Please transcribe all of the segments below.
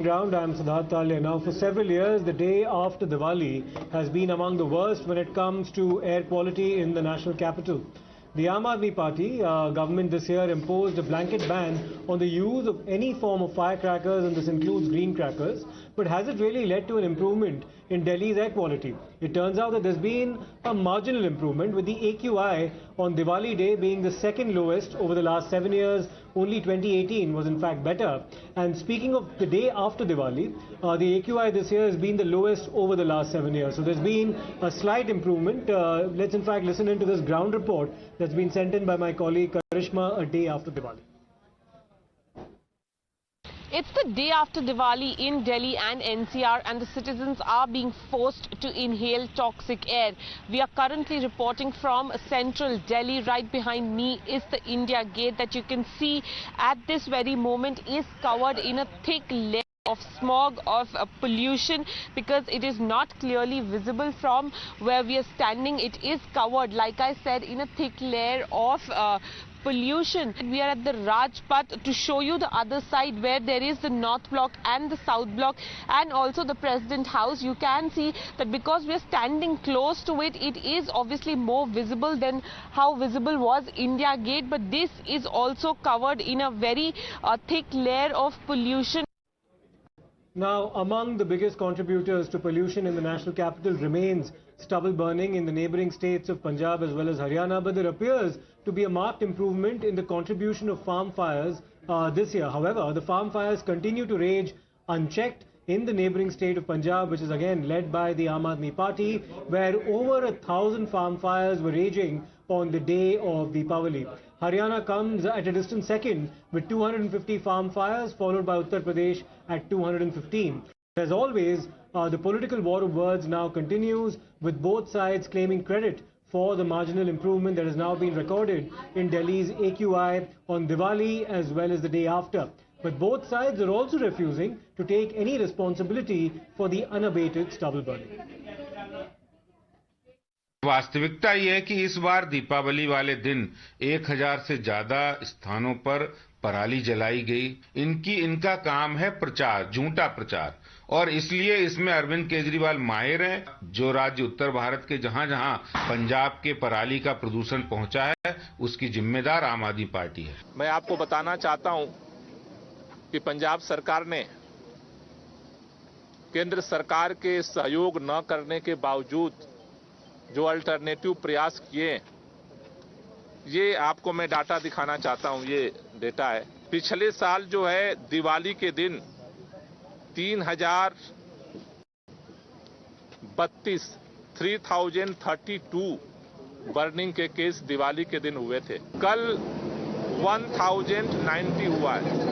Ground, I'm Siddharth Talya. Now, for several years, the day after Diwali has been among the worst when it comes to air quality in the national capital. The Aam Aadmi Party government this year imposed a blanket ban on the use of any form of firecrackers, and this includes green crackers. But has it really led to an improvement in Delhi's air quality? It turns out that there's been a marginal improvement, with the AQI on Diwali day being the second lowest over the last 7 years. Only 2018 was in fact better. And speaking of the day after Diwali, the AQI this year has been the lowest over the last 7 years. So there's been a slight improvement. Let's in fact listen into this ground report that's been sent in by my colleague Karishma a day after Diwali. It's the day after Diwali in Delhi and NCR, and the citizens are being forced to inhale toxic air. We are currently reporting from central Delhi. Right behind me is the India Gate that you can see at this very moment is covered in a thick layer of smog, of pollution, because it is not clearly visible from where we are standing. It is covered, like I said, in a thick layer of pollution. We are at the Rajpath to show you the other side where there is the North Block and the South Block and also the President House. You can see that because we are standing close to it, it is obviously more visible than how visible was India Gate, but this is also covered in a very thick layer of pollution. Now, among the biggest contributors to pollution in the national capital remains stubble burning in the neighbouring states of Punjab as well as Haryana, but there appears to be a marked improvement in the contribution of farm fires this year. However, the farm fires continue to rage unchecked in the neighbouring state of Punjab, which is again led by the Aam Aadmi Party, where over 1,000 farm fires were raging on the day of Deepavali. Haryana comes at a distant second with 250 farm fires, followed by Uttar Pradesh at 215. As always, the political war of words now continues, with both sides claiming credit for the marginal improvement that has now been recorded in Delhi's AQI on Diwali as well as the day after. But both sides are also refusing to take any responsibility for the unabated stubble burning. वास्तविकता ये है कि इस बार दीपावली वाले दिन 1000 से ज्यादा स्थानों पर पराली जलाई गई। इनका काम है प्रचार, झूठा प्रचार, और इसलिए इसमें अरविंद केजरीवाल माहिर हैं। जो राज्य उत्तर भारत के जहां-जहां पंजाब के पराली का प्रदूषण पहुंचा है, उसकी जिम्मेदार आम आदमी पार्टी है। मैं आपको बताना चाहता हूं कि पंजाब सरकार ने केंद्र सरकार के सहयोग न करने के बावजूद जो अल्टरनेटिव प्रयास किए, ये आपको मैं डाटा दिखाना चाहता हूं। ये डेटा है, पिछले साल जो है दिवाली के दिन 3032 बर्निंग के केस दिवाली के दिन हुए थे। कल 1090 हुआ है।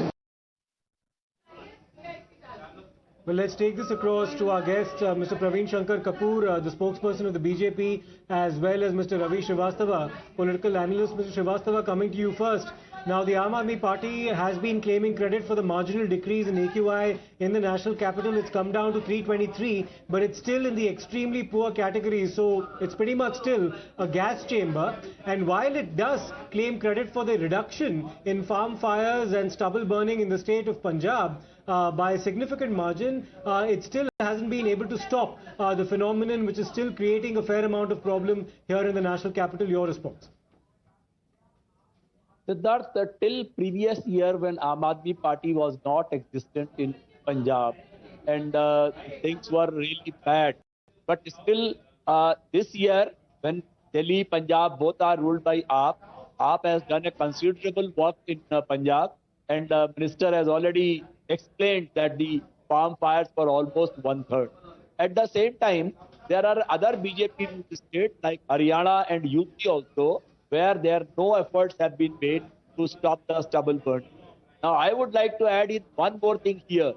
Well, let's take this across to our guest, Mr. Praveen Shankar Kappor, the spokesperson of the BJP, as well as Mr. Ravi, Srivastava, political analyst. Mr. Srivastava, coming to you first. Now, the Aam Aadmi Party has been claiming credit for the marginal decrease in AQI in the national capital. It's come down to 323, but it's still in the extremely poor category. So it's pretty much still a gas chamber. And while it does claim credit for the reduction in farm fires and stubble burning in the state of Punjab, by a significant margin, it still hasn't been able to stop the phenomenon, which is still creating a fair amount of problem here in the national capital. Your response? Siddharth, till previous year when Aam Aadmi Party was not existent in Punjab and things were really bad, but still this year when Delhi, Punjab both are ruled by AAP has done a considerable work in Punjab, and the minister has already explained that the farm fires were almost 1/3. At the same time, there are other BJP states like Haryana and UP also, where no efforts have been made to stop the stubble burning. Now, I would like to add in one more thing here.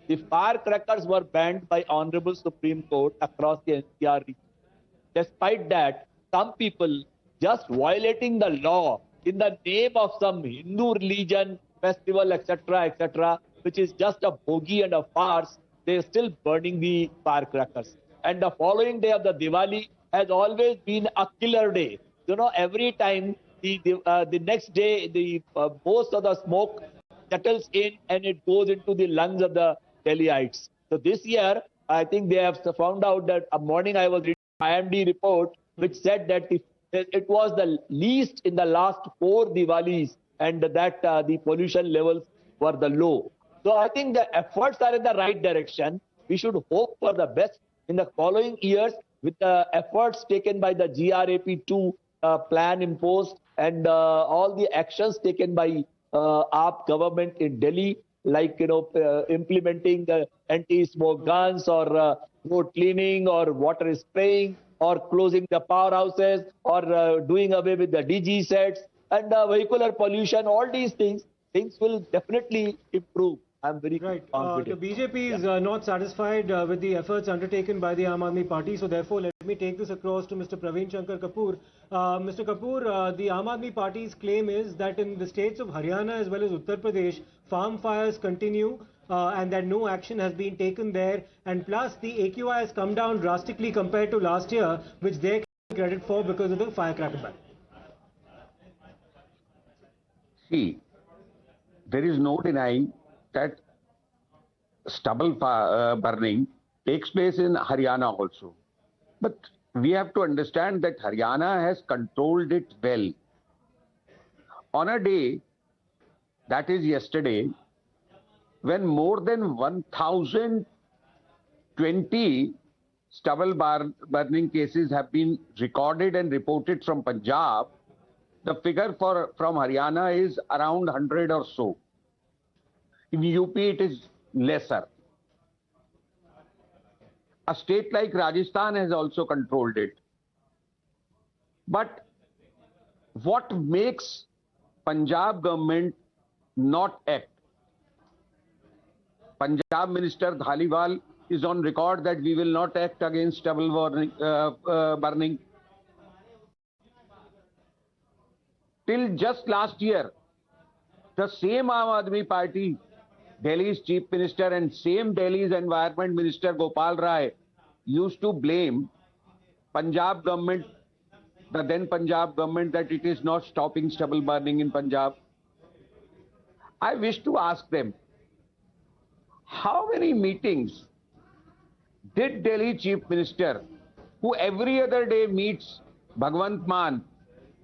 The firecrackers were banned by Honorable Supreme Court across the NCR region. Despite that, some people just violating the law in the name of some Hindu religion, festival, etc., which is just a bogey and a farce, they are still burning the firecrackers. And the following day of the Diwali has always been a killer day. You know, every time the next day, most of the smoke settles in and it goes into the lungs of the Delhiites. So this year, I think they have found out that a morning I was reading IMD report which said that it was the least in the last 4 Diwalis and that the pollution levels were the low. So I think the efforts are in the right direction. We should hope for the best in the following years with the efforts taken by the GRAP2 plan imposed and all the actions taken by AAP government in Delhi, like implementing anti-smoke guns or road cleaning or water spraying or closing the powerhouses or doing away with the DG sets and vehicular pollution. All these things will definitely improve. I'm very confident. The BJP is not satisfied with the efforts undertaken by the Aam Aadmi Party. So therefore, let me take this across to Mr. Praveen Shankar Kappor. Mr. Kappor, the Aam Aadmi Party's claim is that in the states of Haryana as well as Uttar Pradesh, farm fires continue and that no action has been taken there. And plus, the AQI has come down drastically compared to last year, which they credit for because of the firecracker ban. See, there is no denying that stubble burning takes place in Haryana also. But we have to understand that Haryana has controlled it well. On a day, that is yesterday, when more than 1,020 stubble burning cases have been recorded and reported from Punjab, the figure from Haryana is around 100 or so. In UP, it is lesser. A state like Rajasthan has also controlled it. But what makes Punjab government not act? Punjab Minister Dhaliwal is on record that we will not act against stubble burning. Till just last year, the same Aam Aadmi Party, Delhi's Chief Minister and same Delhi's Environment Minister Gopal Rai used to blame Punjab government, the then Punjab government, that it is not stopping stubble burning in Punjab. I wish to ask them, how many meetings did Delhi Chief Minister, who every other day meets Bhagwant Mann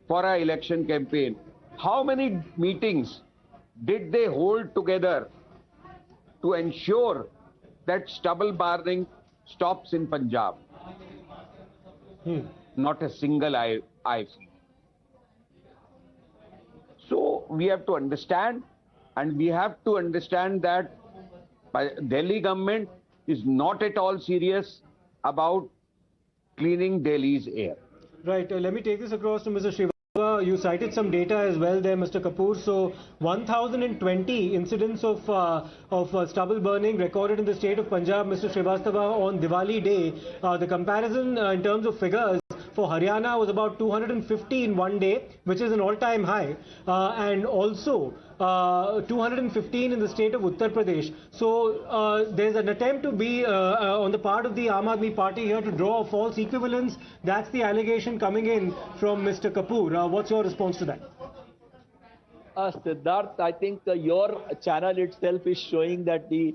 for an election campaign, how many meetings did they hold together to ensure that stubble burning stops in Punjab? Not a single I feel. So we have to understand, and we have to understand that Delhi government is not at all serious about cleaning Delhi's air. Right. Let me take this across to Mr. Srivastava. You cited some data as well there, Mr. Kappor. So 1,020 incidents of stubble burning recorded in the state of Punjab, Mr. Srivastava, on Diwali day. The comparison in terms of figures for Haryana was about 250 in one day, which is an all-time high, and also 215 in the state of Uttar Pradesh. So there's an attempt to be on the part of the Aam Aadmi Party here to draw a false equivalence. That's the allegation coming in from Mr. Kappor. What's your response to that? Siddharth, I think your channel itself is showing that the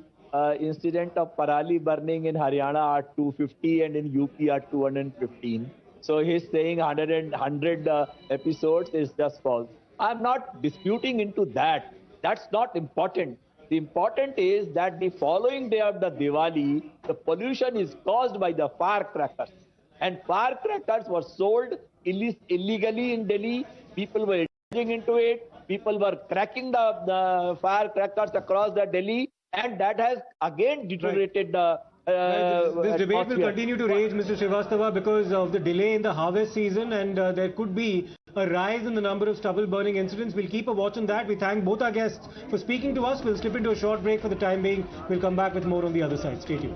incident of parali burning in Haryana are 250 and in UP are 215. So he's saying 100 episodes is just false. I'm not disputing into that. That's not important. The important is that the following day of the Diwali, the pollution is caused by the firecrackers. And firecrackers were sold illegally in Delhi. People were engaging into it. People were cracking the firecrackers across the Delhi. And that has again deteriorated the this debate will continue to rage, Mr. Srivastava, because of the delay in the harvest season, and there could be a rise in the number of stubble burning incidents. We'll keep a watch on that. We thank both our guests for speaking to us. We'll slip into a short break for the time being. We'll come back with more on the other side. Stay tuned.